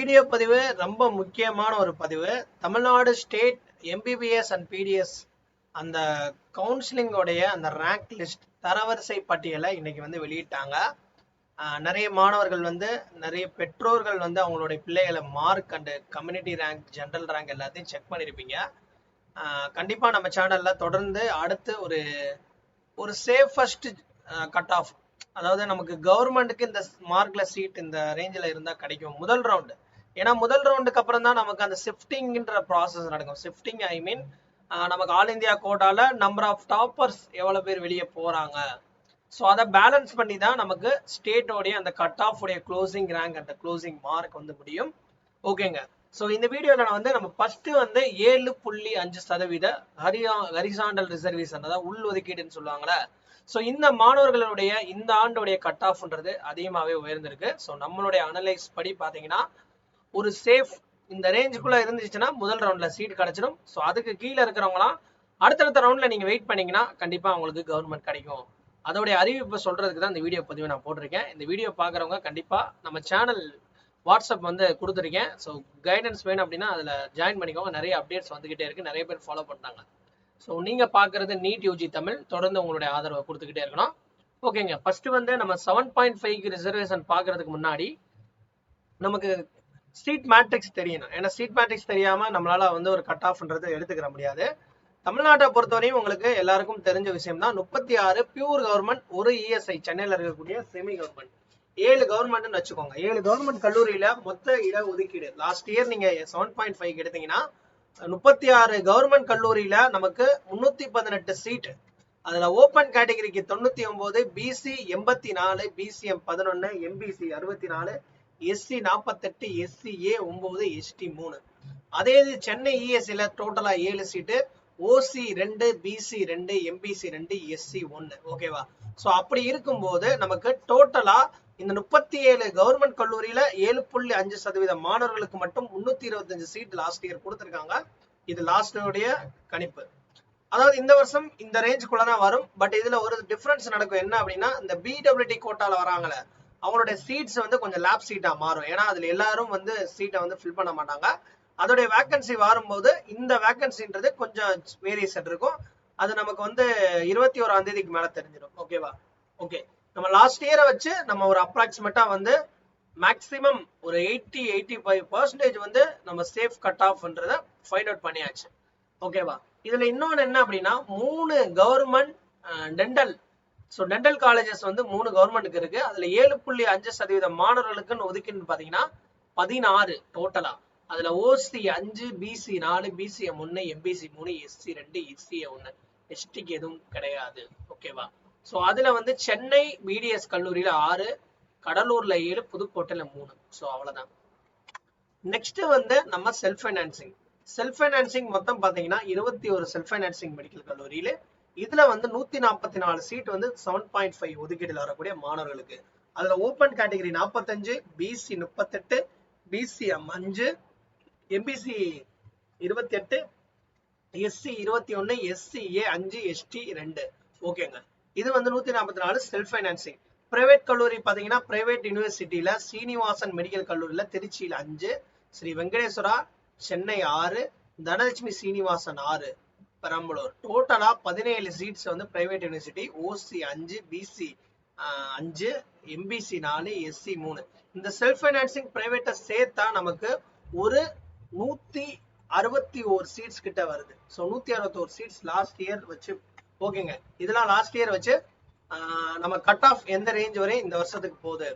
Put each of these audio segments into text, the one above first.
Video பதிவு ரொம்ப முக்கியமான ஒரு பதிவு. Tamil Nadu state MBBS and BDS அந்த கவுன்சிலிங்கோடைய அந்த ரேங்க் லிஸ்ட் தரவரிசை பட்டியலை இன்னைக்கு வந்து வெளியிட்டாங்க. நிறைய மாணவர்கள் வந்து நிறைய பெற்றோர்கள் வந்து அவங்களுடைய பிள்ளைகளை mark and community rank general rank எல்லாத்தையும் செக் பண்ணியிருப்பீங்க. கண்டிப்பா நம்ம சேனல்ல தொடர்ந்து அடுத்து ஒரு சேஃபஸ்ட் கட் ஆஃப், அதாவது நமக்கு கவர்மெண்ட்டுக்கு இந்த மார்க்ல சீட் இந்த ரேஞ்சில் இருந்தா கிடைக்கும் முதல் ரவுண்டு. ஏன்னா முதல் ரவுண்டுக்கு அப்புறம் தான் நமக்கு அந்த ஷிஃப்டிங்ன்ற ப்ராசஸ் நடக்கும். ஷிஃப்டிங் ஐ மீன் நமக்கு ஆல் இந்தியா கோட்டால நம்பர் ஆஃப் டாப்பர்ஸ் எவ்வளவு பேர் வெளியே போறாங்க, ஸோ அதை பேலன்ஸ் பண்ணி தான் நமக்கு ஸ்டேட்டோடைய அந்த கட் ஆஃப் உடைய க்ளோசிங் ரேங்க் அந்த க்ளோசிங் மார்க் வந்து முடியும். ஓகேங்க. ஸோ இந்த வீடியோவில் நான் வந்து நம்ம ஃபர்ஸ்ட் வந்து 7.5% ஹரிசாண்டல் ரிசர்வேஷன், அதாவது உள் ஒதுக்கீடுன்னு சொல்லுவாங்களே. ஸோ இந்த மாணவர்களுடைய இந்த ஆண்டுடைய கட் ஆஃப்ன்றது அதிகமாகவே உயர்ந்திருக்கு. ஸோ நம்மளுடைய அனலைஸ் படி பார்த்தீங்கன்னா ஒரு சேஃப் இந்த ரேஞ்சுக்குள்ள இருந்துச்சுன்னா முதல் ரவுண்ட்ல சீட் கிடைச்சிடும். ஸோ அதுக்கு கீழே இருக்கிறவங்களாம் அடுத்தடுத்த ரவுண்ட்ல நீங்க வெயிட் பண்ணீங்கன்னா கண்டிப்பா உங்களுக்கு கவர்மெண்ட் கிடைக்கும். அதோடைய அறிவிப்பு சொல்றதுக்கு தான் இந்த வீடியோ பதிவு நான் போட்டிருக்கேன். இந்த வீடியோ பார்க்குறவங்க கண்டிப்பா நம்ம சேனல் வாட்ஸ்அப் வந்து கொடுத்துருக்கேன். ஸோ கைடன்ஸ் வேணும் அப்படின்னா அதில் ஜாயின் பண்ணிக்கோங்க. நிறைய அப்டேட்ஸ் வந்துகிட்டே இருக்கு, நிறைய பேர் ஃபாலோ பண்ணுறாங்க. ஸோ நீங்க பார்க்கறது நீட் யூஜி தமிழ். தொடர்ந்து உங்களுடைய ஆதரவை கொடுத்துக்கிட்டே இருக்கணும். ஓகேங்க. ஃபர்ஸ்ட் வந்து நம்ம 7.5 ரிசர்வேஷன் பார்க்கறதுக்கு முன்னாடி நமக்கு சீட் மேட்ரிக்ஸ் தெரியணும். ஏன்னா சீட் மேட்ரிக்ஸ் தெரியாம நம்மளால வந்து ஒரு கட் ஆஃப்ன்றது எடுத்துக்கிற முடியாது. தமிழ்நாட்டை பொறுத்தவரையும் உங்களுக்கு எல்லாருக்கும் தெரிஞ்ச விஷயம் தான். 36 பியூர் கவர்மெண்ட், ஒரு இஎஸ்ஐ சென்னையில் இருக்கக்கூடிய செமி கவர்மெண்ட், 7 கவர்மெண்ட்னு வச்சுக்கோங்க. 7 கவர்மெண்ட் கல்லூரியில மொத்த இட ஒதுக்கீடு லாஸ்ட் இயர் நீங்க 7.5 எடுத்தீங்கன்னா 36 கவர்மெண்ட் கல்லூரியில நமக்கு 318 சீட். அதுல ஓபன் கேட்டகரிக்கு 99, BC 84, BCM 11, MBC 64, SC 48, SCA 9, ST 3. அதே இது சென்னை இஎஸ்சில டோட்டலா 7 seat, OC 2, BC 2, MBC 2, SC 1. ஓகேவா? சோ அப்படி இருக்கும்போது நமக்கு டோட்டலா இந்த 37 கவர்மெண்ட் கல்லூரியில 7.5% மாணவர்களுக்கு மட்டும் 325 சீட் லாஸ்ட் இயர் கொடுத்திருக்காங்க. இது லாஸ்டோடைய கணிப்பு. அதாவது இந்த வருஷம் இந்த ரேஞ்சுக்குள்ளதான் வரும். பட் இதுல ஒரு டிஃபரன்ஸ் நடக்கும். என்ன அப்படின்னா, இந்த பிடபிள்யூடி கோட்டால வராங்களே அவங்களுடைய சீட்ஸ் வந்து கொஞ்சம் லேப் சீட்டா மாறும். ஏன்னா அதுல எல்லாரும் வந்து சீட்டை வந்து ஃபில் பண்ண மாட்டாங்க. அதோடைய வேக்கன்சி வரும்போது இந்த வேக்கன்சின்றது கொஞ்சம் வேரியேஷன் இருக்கும். அது நமக்கு வந்து 21ஆம் தேதிக்கு மேல தெரிஞ்சிடும். ஓகேவா? ஓகே. நம்ம லாஸ்ட் இயரை வச்சு நம்ம ஒரு அப்ராக்சிமேட்டா வந்து மேக்சிமம் ஒரு 80-85% வந்து நம்ம சேஃப் கட் ஆஃப்ன்றத ஃபைண்ட் அவுட் பண்ணியாச்சு. ஓகேவா? இதுல இன்னொன்னு என்ன அப்படின்னா, 3 government dental, so dental colleges வந்து 3 கவர்மெண்ட்டுக்கு இருக்கு. அதுல 7.5% மாணவர்களுக்குன்னு ஒதுக்கின்னு பாத்தீங்கன்னா 16 டோட்டலா. அதுல OC 5, BC 4, BCM 1, MBC 3, SC 2, SCA 1, எஸ்டிக்கு எதுவும் கிடையாது. ஓகேவா? ஸோ அதுல வந்து சென்னை பிடிஎஸ் கல்லூரியில 6, கடலூர்ல 7, புதுக்கோட்டையில 3. ஸோ அவ்வளவுதான். நெக்ஸ்ட் வந்து நம்ம செல்ஃப் ஃபைனான்சிங். செல்ஃப் ஃபைனான்சிங் மொத்தம் பாத்தீங்கன்னா 21 செல்ஃப் ஃபைனான்சிங் மெடிக்கல் கல்லூரியில இதுல வந்து 144 சீட் வந்து 7.5 ஒதுக்கீடுல வரக்கூடிய மாணவர்களுக்கு. அதுல open category 45, BC 38, BCM 5, MBC 28, SC 21, SCA 5, ST 2. ஓகேங்க. இது வந்து 144 செல்ஃப் ஃபைனான்சிங். பிரைவேட் கல்லூரி பாத்தீங்கன்னா பிரைவேட் யூனிவர்சிட்டியில சீனிவாசன் மெடிக்கல் கல்லூரியில திருச்சியில 5, ஸ்ரீ வெங்கடேஸ்வரா சென்னை 6, தனலட்சுமி சீனிவாசன் 6, பெரம்பலூர். டோட்டலா 17 சீட்ஸ் வந்து பிரைவேட் யூனிவர்சிட்டி. ஓசி 5, பிசி 5, எம்பிசி 4, எஸ்சி 3. இந்த செல்ஃப் ஃபைனான்சிங் பிரைவேட்டை சேர்த்தா நமக்கு ஒரு 161 சீட்ஸ் கிட்ட வருது. ஸோ 161 சீட்ஸ் லாஸ்ட் இயர் வச்சு. ஓகேங்க. இதெல்லாம் லாஸ்ட் இயர் வச்சு நம்ம கட் ஆஃப் எந்த ரேஞ்ச் வரை இந்த வருஷத்துக்கு போகுது.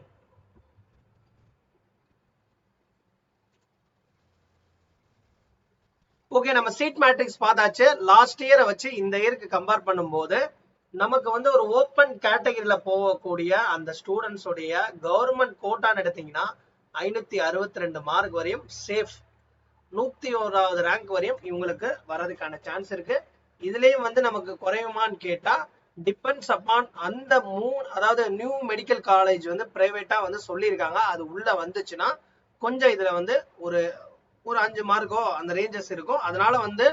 ஓகே. நம்ம சீட் மேட்ரிக்ஸ் பார்த்தாச்சு. லாஸ்ட் இயரை வச்சு இந்த இயருக்கு கம்பேர் பண்ணும்போது நமக்கு வந்து ஒரு ஓப்பன் கேட்டகரியில போகக்கூடிய அந்த ஸ்டூடெண்ட்ஸ் உடைய கவர்மெண்ட் கோட்டான்னு எடுத்தீங்கன்னா 562 மார்க் வரையும் சேஃப், 101வது ரேங்க் வரையும் இவங்களுக்கு வர்றதுக்கான சான்ஸ் இருக்கு. இதுலயும் வந்து நமக்கு குறையுமான்னு கேட்டா டிபெண்ட்ஸ் அப்பான் அந்த 3, அதாவது நியூ மெடிக்கல் காலேஜ் வந்து பிரைவேட்டா வந்து சொல்லியிருக்காங்க. அது உள்ள வந்துச்சுன்னா கொஞ்சம் இதுல வந்து ஒரு 5 மார்க்கோ அந்த ரேஞ்சஸ் இருக்கும். அதனால வந்து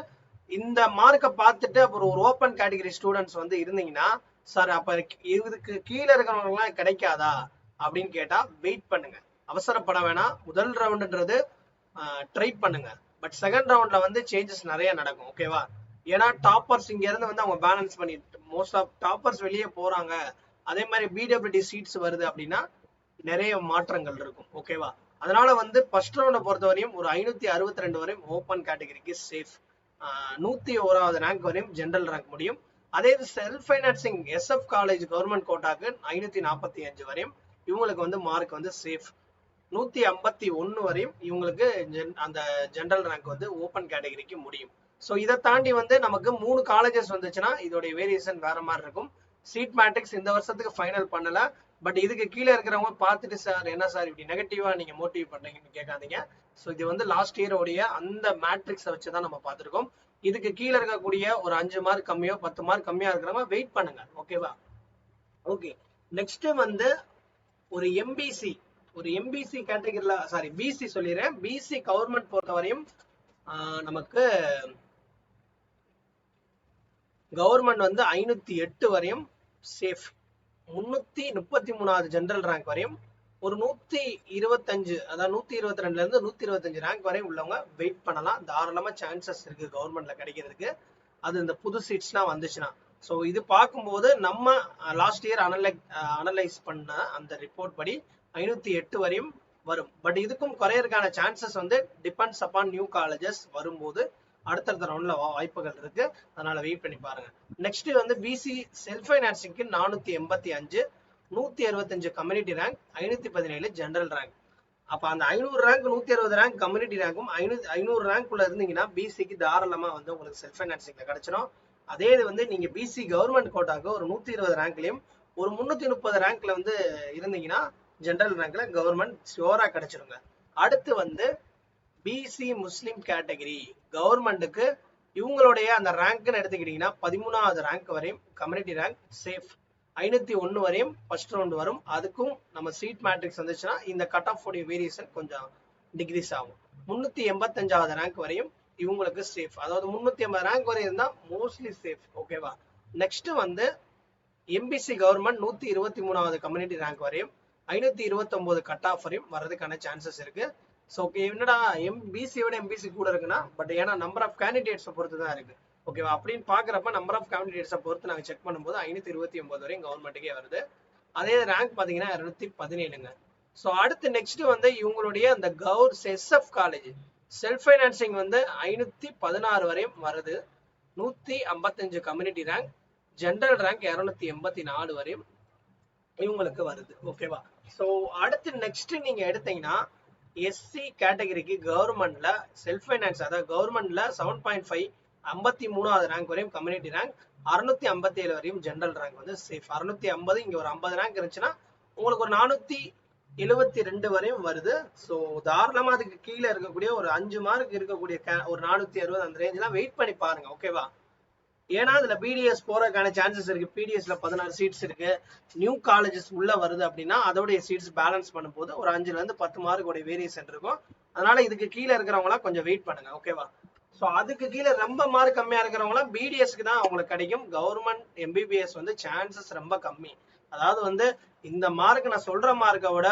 இந்த மார்க்கை பார்த்துட்டு அப்புறம் ஒரு ஓப்பன் கேட்டகரி ஸ்டூடெண்ட்ஸ் வந்து இருந்தீங்கன்னா, சார் அப்ப இதுக்கு கீழே இருக்கிறவங்க எல்லாம் கிடைக்காதா அப்படின்னு கேட்டா வெயிட் பண்ணுங்க. அவசரப்பட வேணாம். முதல் ரவுண்டுன்றது ட்ரை பண்ணுங்க. பட் செகண்ட் ரவுண்ட்ல வந்து சேஞ்சஸ் நிறைய நடக்கும். ஓகேவா? ஏன்னா டாப்பர்ஸ் இங்க இருந்து வந்து அவங்க பேலன்ஸ் பண்ணிட்டு மோஸ்ட் ஆஃப் டாப்பர்ஸ் வெளியே போறாங்க. அதே மாதிரி பிடபிள்யூடி சீட்ஸ் வருது அப்படின்னா நிறைய மாற்றங்கள் இருக்கும். ஓகேவா? அதனால வந்து ஃபர்ஸ்ட் ரவுண்டை பொறுத்த வரையும் ஒரு 562 வரையும் ஓப்பன் கேட்டகரிக்கு சேஃப். 101வது ரேங்க் வரையும் ஜெனரல் ரேங்க் முடியும். அதே இது self financing SF college government கோட்டாக்கு 545 வரையும் இவங்களுக்கு வந்து மார்க் வந்து சேஃப். 151 வரையும் இவங்களுக்கு அந்த ஜெனரல் ரேங்க் வந்து ஓப்பன் கேட்டகரிக்கு முடியும். ஸோ இதை தாண்டி வந்து நமக்கு 3 காலேஜஸ் வந்துச்சுன்னா இதோடைய வேரியேஷன் வேற மாதிரி இருக்கும். சீட் மேட்ரிக்ஸ் இந்த வருஷத்துக்கு ஃபைனல் பண்ணல. பட் இதுக்கு கீழே இருக்கிறவங்க பார்த்துட்டு சார் என்ன சார் இப்படி நெகட்டிவா நீங்க மோட்டிவ் பண்றீங்கன்னு கேட்காதீங்க. ஸோ இது வந்து லாஸ்ட் இயரோடைய அந்த மேட்ரிக்ஸை வச்சுதான் நம்ம பார்த்துருக்கோம். இதுக்கு கீழே இருக்கக்கூடிய ஒரு 5 மார்க் கம்மியோ 10 மார்க் கம்மியா இருக்கிறவங்க வெயிட் பண்ணுங்க. ஓகேவா? ஓகே, நெக்ஸ்ட் வந்து ஒரு எம்பிசி கேட்டகரியில பிசி சொல்லிடுறேன். பிசி கவர்மெண்ட் பொறுத்தவரையும் நமக்கு கவர்மெண்ட் வந்து 508 வரையும் சேஃப். 333வது ஜெனரல் ரேங்க் வரையும் ஒரு 125 அதாவது 122ல இருந்து 125 ரேங்க் வரையும் உள்ளவங்க வெயிட் பண்ணலாம். தாராளமா சான்சஸ் இருக்கு கவர்மெண்ட்ல கிடைக்கிறதுக்கு. அது இந்த புது சீட்ஸ்லாம் வந்துச்சுன்னா. ஸோ இது பார்க்கும்போது நம்ம லாஸ்ட் இயர் அனலைஸ் பண்ண அந்த ரிப்போர்ட் படி 508 வரையும் வரும். பட் இதுக்கும் குறையறதுக்கான சான்சஸ் வந்து டிபெண்ட்ஸ் அப்பான் நியூ காலேஜஸ் வரும்போது அடுத்தடுத்த ரவுண்ட்ல வாய்ப்புகள் இருக்கு. அதனால வெயிட் பண்ணி பாருங்க. நெக்ஸ்ட் வந்து பிசி செல்ஃப் ஃபைனான்சிங்க்கு 485, 165 கம்யூனிட்டி ரேங்க், 517 ஜெனரல் ரேங்க். அப்ப அந்த 500 ரேங்க் 160 ரேங்க் கம்யூனிட்டி ரேங்கும் 500 ரேங்க் உள்ள இருந்தீங்கன்னா பிசிக்கு தாராளமா வந்து உங்களுக்கு செல்ஃப் ஃபைனான்சிங்ல கிடைச்சிடும். அதே இது வந்து நீங்க பிசி கவர்மெண்ட் கோட்டாக்கு ஒரு 120 ரேங்க்லயும் ஒரு 330 ரேங்க்ல வந்து இருந்தீங்கன்னா ஜெனரல் ரேங்க்ல கவர்மெண்ட் ஷியோரா கிடைச்சிருங்க. அடுத்து வந்து பிசி முஸ்லிம் கேட்டகரி கவர்மெண்ட்டுக்கு இவங்களுடைய அந்த ரேங்க்னு எடுத்துக்கிட்டீங்கன்னா 13வது ரேங்க் வரையும் கம்யூனிட்டி ரேங்க் சேஃப். 501 வரையும் ஃபர்ஸ்ட் ரவுண்ட் வரும். அதுக்கும் நம்ம சீட் மேட்ரிக்ஸ் வந்துச்சுன்னா இந்த கட் ஆஃப் உடைய வேரியேஷன் கொஞ்சம் டிகிரீஸ் ஆகும். 385வது ரேங்க் வரையும் இவங்களுக்கு சேஃப். அதாவது 380 ரேங்க் வரையும் இருந்தா மோஸ்ட்லி சேஃப். ஓகேவா? நெக்ஸ்ட் வந்து எம்பிசி கவர்மெண்ட் 123வது கம்யூனிட்டி ரேங்க் வரையும் 529 கட் ஆஃப் வரையும் வர்றதுக்கான சான்சஸ் இருக்கு. ஸோ என்னடா பிசியோட எம்பிசி கூட இருக்குன்னா பட் ஏன்னா நம்பர் ஆஃப் கேண்டிடேட்ஸை பொறுத்து தான் இருக்கு. ஓகேவா? அப்படின்னு பாக்குறப்ப நம்பர் ஆஃப் கேண்டிடேட்ஸை பொறுத்து நாங்கள் செக் பண்ணும்போது 529 வரையும் கவர்மெண்ட்டுக்கே வருது. அதே ரேங்க் பார்த்தீங்கன்னா 217ங்க. ஸோ அடுத்து நெக்ஸ்ட் வந்து இவங்களுடைய அந்த எஸ்எஃப் காலேஜ் செல்ஃப் ஃபைனான்சிங் வந்து 516 வரையும் வருது. 155 கம்யூனிட்டி ரேங்க், ஜெனரல் ரேங்க் 284 வரையும் இவங்களுக்கு வருது. ஓகேவா? ஸோ அடுத்து நெக்ஸ்ட் நீங்க எடுத்தீங்கன்னா எஸ்சி கேட்டகரிக்கு கவர்மெண்ட்ல செல்ஃப் ஃபைனான்ஸ் அதாவது கவர்மெண்ட்ல 7.5 53வது ரேங்க் வரையும் கம்யூனிட்டி ரேங்க், 657 வரையும் ஜெனரல் ரேங்க் வந்து சேஃப். 650 இங்க ஒரு 50 ரேங்க் இருந்துச்சுன்னா உங்களுக்கு ஒரு 472 வரையும் வருது. ஸோ தாராளமா அதுக்கு கீழே இருக்கக்கூடிய ஒரு 5 மார்க் இருக்கக்கூடிய ஒரு 460 அந்த ரேஞ்ச்லாம் வெயிட் பண்ணி பாருங்க. ஓகேவா? ஏன்னா அதுல பிடிஎஸ் போறதுக்கான சான்சஸ் இருக்கு. பிடிஎஸ்ல 16 சீட்ஸ் இருக்கு. நியூ காலேஜஸ் உள்ள வருது அப்படின்னா அதோடைய சீட்ஸ் பேலன்ஸ் பண்ணும்போது ஒரு 5ல இருந்து 10 மார்க் உடைய வேரியேஷன் இருக்கும். அதனால இதுக்கு கீழே இருக்கிறவங்க கொஞ்சம் வெயிட் பண்ணுங்க. ஓகேவா? ஸோ அதுக்கு கீழே ரொம்ப மார்க் கம்மியா இருக்கிறவங்களாம் பிடிஎஸ்க்கு தான் அவங்களுக்கு கிடைக்கும். கவர்மெண்ட் எம்பிபிஎஸ் வந்து சான்சஸ் ரொம்ப கம்மி. அதாவது வந்து இந்த மார்க் நான் சொல்ற மார்க்கை விட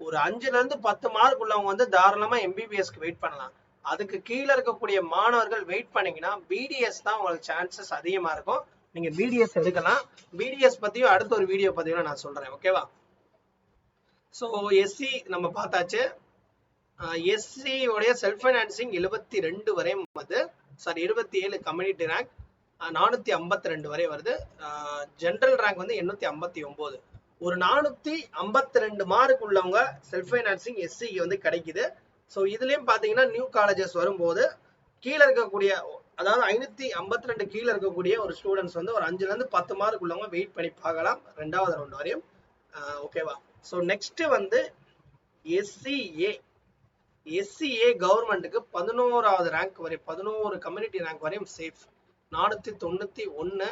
ஒரு 5ல இருந்து 10 மார்க் உள்ளவங்க வந்து தாராளமா எம்பிபிஎஸ்க்கு வெயிட் பண்ணலாம். அதுக்கு கீழே இருக்கக்கூடிய மாணவர்கள் வெயிட் பண்ணீங்கன்னா பிடிஎஸ் தான் உங்களுக்கு சான்சஸ் அதிகமா இருக்கும். நீங்க பிடிஎஸ் எடுக்கலாம். பிடிஎஸ் பத்தியும் அடுத்த ஒரு வீடியோ பதிவுல நான் சொல்றேன். ஓகேவா? ஸோ எஸ்சி நம்ம பார்த்தாச்சு. எஸ்சி உடைய செல்ஃப் ஃபைனான்சிங் 72 வரையும் வந்து 27 கம்யூனிட்டி ரேங்க், 452 வரை வருது. ஜெனரல் ரேங்க் வந்து 859. ஒரு 452 மார்க் உள்ளவங்க செல்ஃப் ஃபைனான்சிங் எஸ்சிக்கு வந்து கிடைக்குது. ஸோ இதுலயும் பாத்தீங்கன்னா நியூ காலேஜஸ் வரும்போது கீழே இருக்கக்கூடிய அதாவது 552 கீழே இருக்கக்கூடிய ஒரு ஸ்டூடெண்ட்ஸ் வந்து ஒரு 5ல இருந்து 10 மார்க் உள்ளவங்க வெயிட் பண்ணி பார்க்கலாம் 2வது ரவுண்ட் வரையும். ஓகேவா? ஸோ நெக்ஸ்ட் வந்து எஸ்சிஏ கவர்மெண்ட்டுக்கு 11வது ரேங்க் வரை 11 கம்யூனிட்டி ரேங்க் வரையும் சேஃப். 491,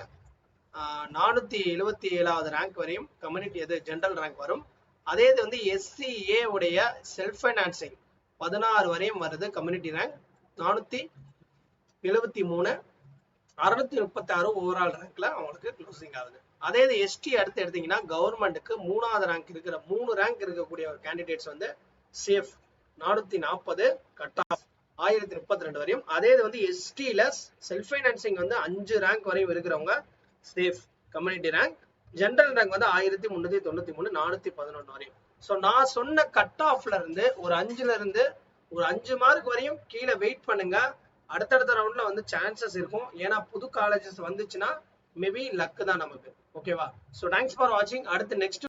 477வது ரேங்க் வரையும் கம்யூனிட்டி அது ஜெனரல் ரேங்க் வரும். அதே இது வந்து எஸ்சிஏ உடைய செல்ஃப் ஃபைனான்சிங் 16 வரையும் வருது கம்யூனிட்டி ரேங்க், 473, 636 ஓவரால் ரேங்க்ல அவங்களுக்கு க்ளோசிங் ஆகுது. அதே இது எஸ்டி அடுத்து எடுத்தீங்கன்னா கவர்மெண்ட்டுக்கு 3வது ரேங்க் இருக்கிற 3 ரேங்க் இருக்கக்கூடிய ஒரு கேண்டிடேட்ஸ் வந்து சேஃப் 440 கட் ஆஃப் 1032 வரையும். அதே இது வந்து எஸ்டில செல்ஃப் ஃபைனான்சிங் வந்து 5 ரேங்க் வரையும் இருக்கிறவங்க safe community rank. General rank வந்து 1393 411 வரையும். ஸோ நான் சொன்ன கட் ஆஃப்ல இருந்து ஒரு 5ல இருந்து ஒரு 5 மார்க் வரையும் கீழே வெயிட் பண்ணுங்க. அடுத்தடுத்த ரவுண்ட்ல வந்து சான்சஸ் இருக்கும். ஏன்னா புது காலேஜஸ் வந்துச்சுன்னா மேபி லக் தான் நமக்கு. ஓகேவா? ஸோ தேங்க்ஸ் ஃபார் வாட்சிங். அடுத்து நெக்ஸ்ட்